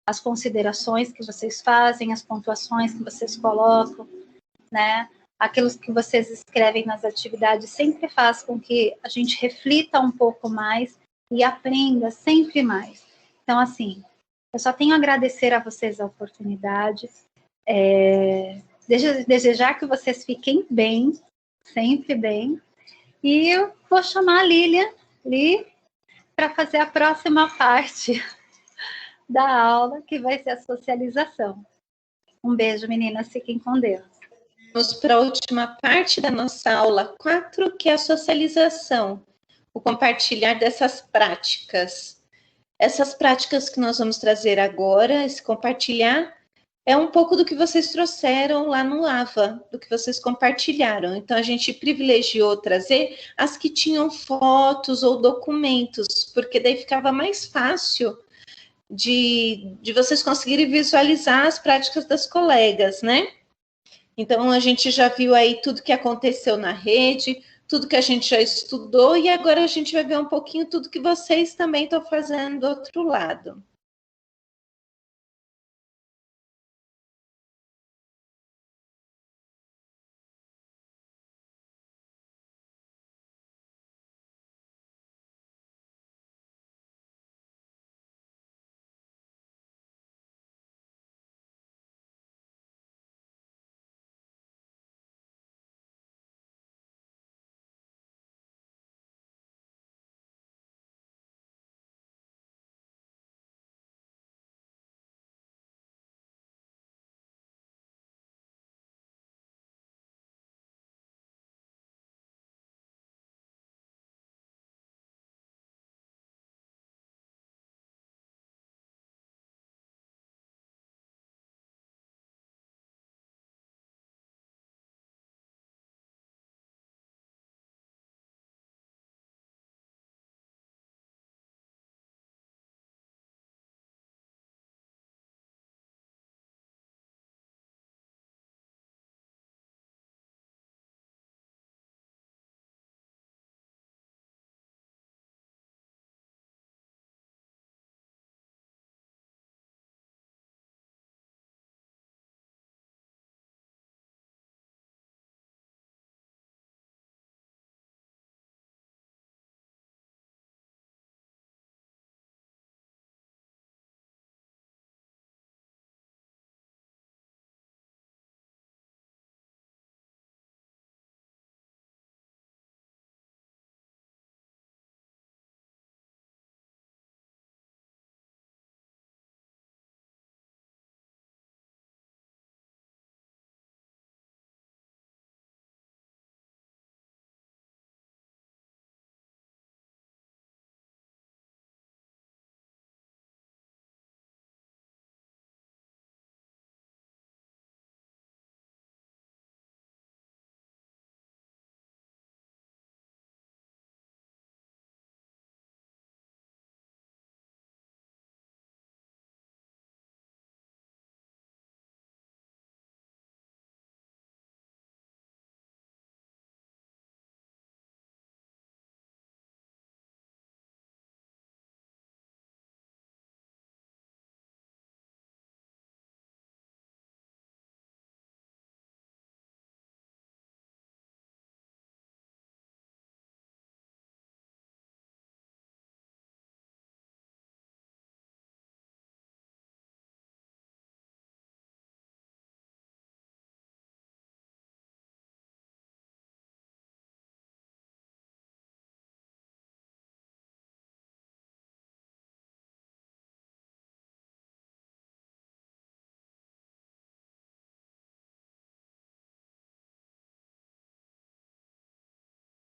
as considerações que vocês fazem, as pontuações que vocês colocam, né? Aquilo que vocês escrevem nas atividades sempre faz com que a gente reflita um pouco mais e aprenda sempre mais. Então, assim, eu só tenho a agradecer a vocês a oportunidade, desejar que vocês fiquem bem, sempre bem, e eu vou chamar a Li, para fazer a próxima parte da aula, que vai ser a socialização. Um beijo, meninas, fiquem com Deus. Vamos para a última parte da nossa aula 4, que é a socialização, o compartilhar dessas práticas. Essas práticas que nós vamos trazer agora, esse compartilhar, é um pouco do que vocês trouxeram lá no AVA, do que vocês compartilharam. Então, a gente privilegiou trazer as que tinham fotos ou documentos, porque daí ficava mais fácil de vocês conseguirem visualizar as práticas das colegas, né? Então, a gente já viu aí tudo que aconteceu na rede, tudo que a gente já estudou, e agora a gente vai ver um pouquinho tudo que vocês também estão fazendo do outro lado.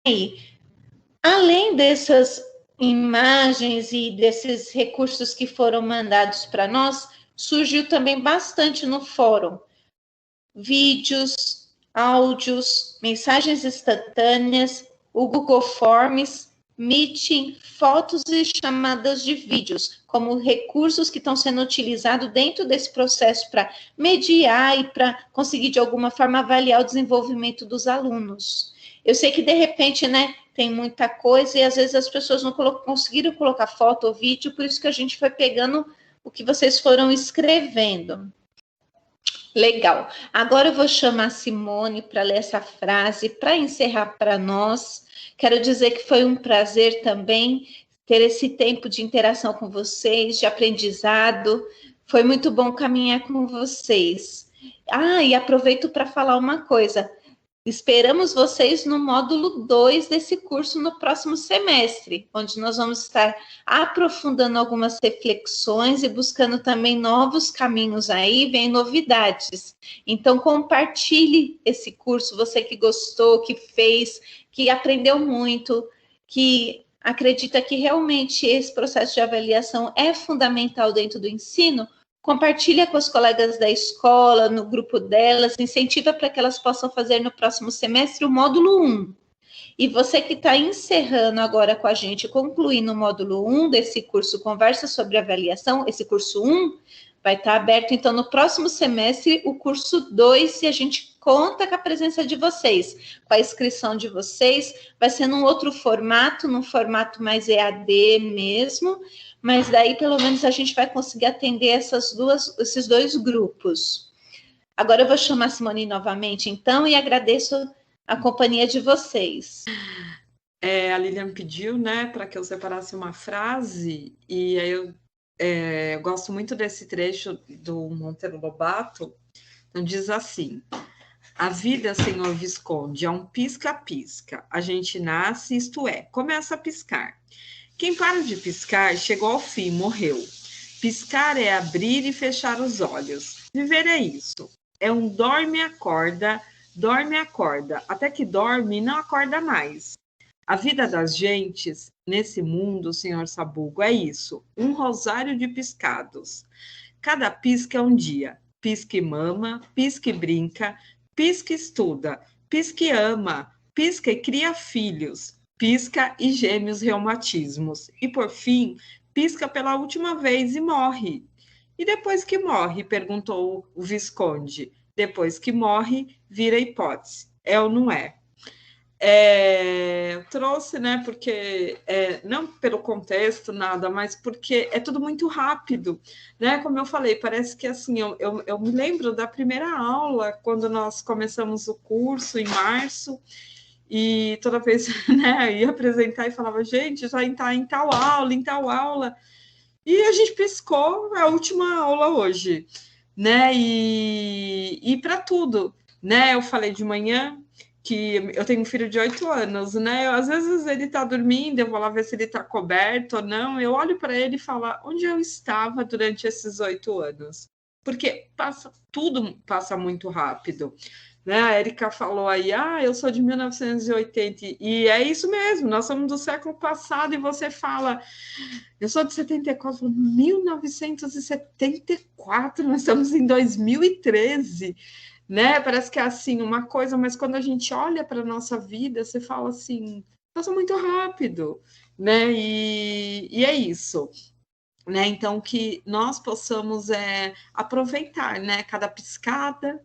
E, além dessas imagens e desses recursos que foram mandados para nós, surgiu também bastante no fórum. Vídeos, áudios, mensagens instantâneas, o Google Forms, Meeting, fotos e chamadas de vídeos, como recursos que estão sendo utilizados dentro desse processo para mediar e para conseguir, de alguma forma, avaliar o desenvolvimento dos alunos. Eu sei que, de repente, né, tem muita coisa e, às vezes, as pessoas não conseguiram colocar foto ou vídeo, por isso que a gente foi pegando o que vocês foram escrevendo. Legal. Agora eu vou chamar a Simone para ler essa frase, para encerrar para nós. Quero dizer que foi um prazer também ter esse tempo de interação com vocês, de aprendizado. Foi muito bom caminhar com vocês. E aproveito para falar uma coisa. Esperamos vocês no módulo 2 desse curso no próximo semestre, onde nós vamos estar aprofundando algumas reflexões e buscando também novos caminhos aí, vem novidades. Então, compartilhe esse curso, você que gostou, que fez, que aprendeu muito, que acredita que realmente esse processo de avaliação é fundamental dentro do ensino. Compartilha com as colegas da escola, no grupo delas, incentiva para que elas possam fazer no próximo semestre o módulo 1. E você que está encerrando agora com a gente, concluindo o módulo 1 desse curso Conversa sobre Avaliação, esse curso 1 vai estar aberto, então, no próximo semestre, o curso 2, e a gente conta com a presença de vocês, com a inscrição de vocês, vai ser num outro formato, num formato mais EAD mesmo, mas daí, pelo menos, a gente vai conseguir atender esses dois grupos. Agora eu vou chamar a Simone novamente, então, e agradeço a companhia de vocês. A Lilian pediu, né, para que eu separasse uma frase, e aí eu gosto muito desse trecho do Monteiro Lobato. Então, diz assim: a vida, senhor Visconde, é um pisca-pisca. A gente nasce, isto é, começa a piscar. Quem para de piscar chegou ao fim, morreu. Piscar é abrir e fechar os olhos. Viver é isso. É um dorme e acorda, até que dorme e não acorda mais. A vida das gentes, nesse mundo, senhor Sabugo, é isso. Um rosário de piscados. Cada pisca é um dia. Pisca e mama, pisca e brinca, pisca e estuda, pisca e ama, pisca e cria filhos. Pisca e geme os reumatismos. E, por fim, pisca pela última vez e morre. E depois que morre, perguntou o Visconde. Depois que morre, vira hipótese. É ou não é? Eu trouxe, né, porque, não pelo contexto, nada, mas porque é tudo muito rápido, né, como eu falei, parece que, assim, eu me lembro da primeira aula, quando nós começamos o curso, em março, e toda vez, né, ia apresentar e falava, gente, já está em tal aula, e a gente piscou a última aula hoje, né, e para tudo, né, eu falei de manhã que eu tenho um filho de 8 anos, né, às vezes ele está dormindo, eu vou lá ver se ele está coberto ou não, eu olho para ele e falo, onde eu estava durante esses 8 anos? Porque tudo passa muito rápido. Né? A Érica falou aí, eu sou de 1980, e é isso mesmo, nós somos do século passado, e você fala, eu sou de 74, 1974, nós estamos em 2013, né? Parece que é assim, uma coisa, mas quando a gente olha para a nossa vida, você fala assim, passa muito rápido, né? E é isso. Né? Então, que nós possamos aproveitar, né? Cada piscada,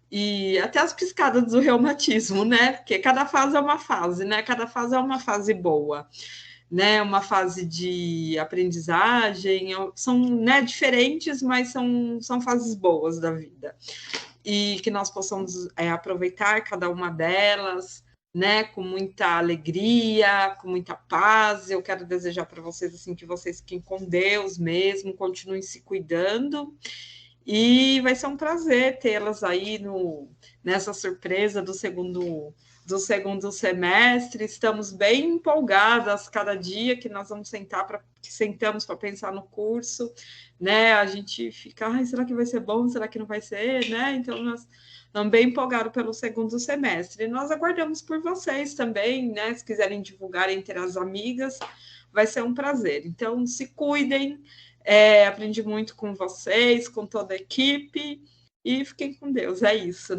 e até as piscadas do reumatismo, né? Porque cada fase é uma fase, né? Cada fase é uma fase boa, né? Uma fase de aprendizagem, são, né, diferentes, mas são fases boas da vida. E que nós possamos aproveitar cada uma delas, né? Com muita alegria, com muita paz. Eu quero desejar para vocês, assim, que vocês fiquem com Deus mesmo, continuem se cuidando. E vai ser um prazer tê-las aí nessa surpresa do segundo semestre. Estamos bem empolgadas cada dia que nós vamos sentamos para pensar no curso, né? A gente fica, será que vai ser bom? Será que não vai ser, né? Então, nós estamos bem empolgados pelo segundo semestre. E nós aguardamos por vocês também, né? Se quiserem divulgar entre as amigas, vai ser um prazer. Então, se cuidem. Aprendi muito com vocês, com toda a equipe, e fiquem com Deus, é isso.